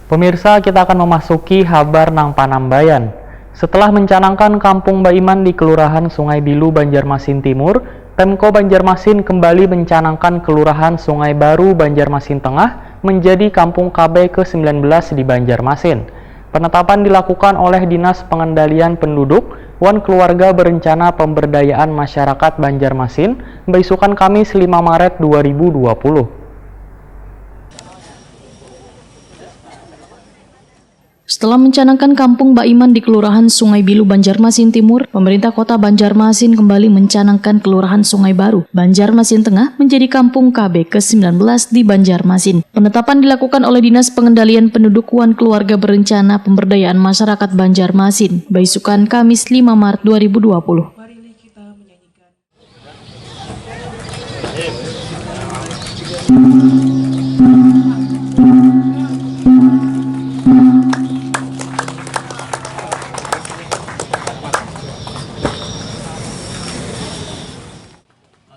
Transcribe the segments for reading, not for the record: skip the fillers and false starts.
Pemirsa, kita akan memasuki Habar nang Panambayan. Setelah mencanangkan Kampung Baiman di Kelurahan Sungai Bilu, Banjarmasin Timur, Pemko Banjarmasin kembali mencanangkan Kelurahan Sungai Baru, Banjarmasin Tengah menjadi Kampung KB ke-19 di Banjarmasin. Penetapan dilakukan oleh Dinas Pengendalian Penduduk, Wan Keluarga Berencana Pemberdayaan Masyarakat Banjarmasin, beisukan Kamis 5 Maret 2020. Setelah mencanangkan Kampung Baiman di Kelurahan Sungai Bilu, Banjarmasin Timur, pemerintah kota Banjarmasin kembali mencanangkan Kelurahan Sungai Baru, Banjarmasin Tengah menjadi Kampung KB ke-19 di Banjarmasin. Penetapan dilakukan oleh Dinas Pengendalian Penduduk Wan Keluarga Berencana Pemberdayaan Masyarakat Banjarmasin, beisukan Kamis 5 Maret 2020.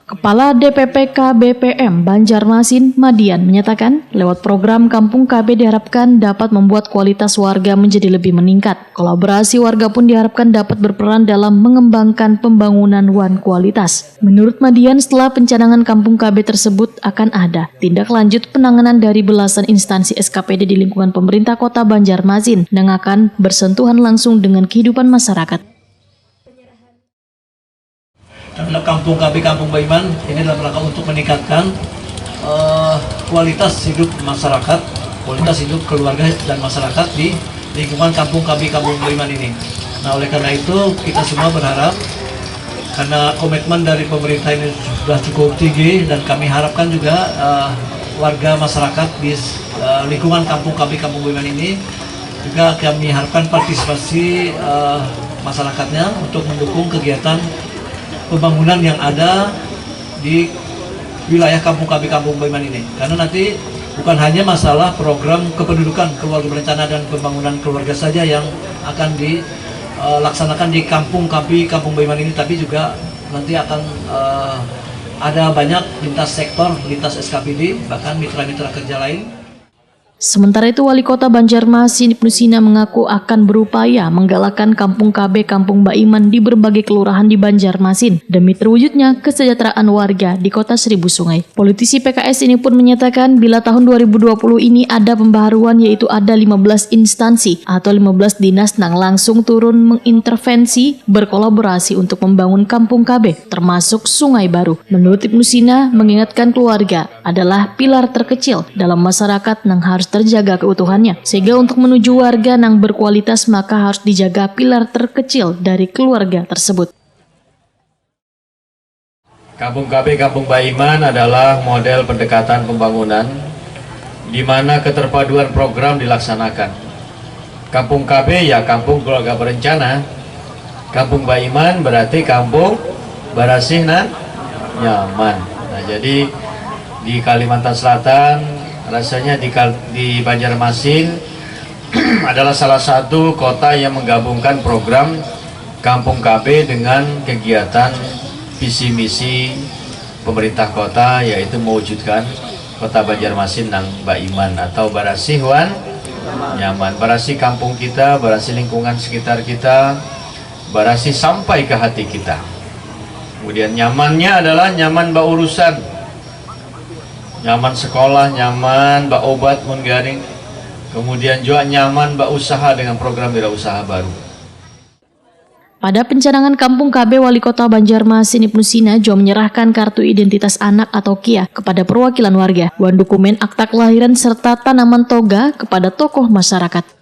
Kepala DPPK BPM Banjarmasin, Madian, menyatakan lewat program Kampung KB diharapkan dapat membuat kualitas warga menjadi lebih meningkat. Kolaborasi warga pun diharapkan dapat berperan dalam mengembangkan pembangunan wan kualitas. Menurut Madian, setelah pencanangan Kampung KB tersebut akan ada tindak lanjut penanganan dari belasan instansi SKPD di lingkungan pemerintah kota Banjarmasin yang akan bersentuhan langsung dengan kehidupan masyarakat. Dalam Kampung KB, Kampung Baiman ini dalam rangka untuk meningkatkan kualitas hidup masyarakat, kualitas hidup keluarga dan masyarakat di lingkungan Kampung KB, Kampung Baiman ini. Nah, oleh karena itu kita semua berharap, karena komitmen dari pemerintah ini sudah cukup tinggi, dan kami harapkan juga warga masyarakat di lingkungan Kampung KB, Kampung Baiman ini juga kami harapkan partisipasi masyarakatnya untuk mendukung kegiatan pembangunan yang ada di wilayah Kampung KB, Kampung Baiman ini. Karena nanti bukan hanya masalah program kependudukan, keluarga berencana dan pembangunan keluarga saja yang akan dilaksanakan di Kampung KB, Kampung Baiman ini, tapi juga nanti akan ada banyak lintas sektor, lintas SKPD, bahkan mitra-mitra kerja lain. Sementara itu, Wali Kota Banjarmasin Ibnu Sina mengaku akan berupaya menggalakkan Kampung KB, Kampung Baiman di berbagai kelurahan di Banjarmasin demi terwujudnya kesejahteraan warga di Kota Seribu Sungai. Politisi PKS ini pun menyatakan bila tahun 2020 ini ada pembaharuan, yaitu ada 15 instansi atau 15 dinas yang langsung turun mengintervensi berkolaborasi untuk membangun Kampung KB termasuk Sungai Baru. Menurut Ibnu Sina, mengingatkan keluarga adalah pilar terkecil dalam masyarakat yang harus terjaga keutuhannya, sehingga untuk menuju warga yang berkualitas maka harus dijaga pilar terkecil dari keluarga tersebut. Kampung KB, Kampung Baiman adalah model pendekatan pembangunan di mana keterpaduan program dilaksanakan. Kampung KB ya kampung keluarga berencana, Kampung Baiman berarti kampung barasih dan nyaman. Nah, jadi di Kalimantan Selatan, rasanya di Banjarmasin adalah salah satu kota yang menggabungkan program Kampung KB dengan kegiatan visi misi pemerintah kota, yaitu mewujudkan kota Banjarmasin nang Baiman atau barasih wan nyaman. Barasih kampung kita, barasih lingkungan sekitar kita, barasih sampai ke hati kita. Kemudian nyamannya adalah nyaman ba urusan, nyaman sekolah, nyaman bak obat mun garing, kemudian juga nyaman bak usaha dengan program wirausaha baru. Pada pencanangan Kampung KB, Wali Kota Banjarmasin Ibnu Sina juga menyerahkan kartu identitas anak atau KIA kepada perwakilan warga, wan dokumen akta kelahiran serta tanaman toga kepada tokoh masyarakat.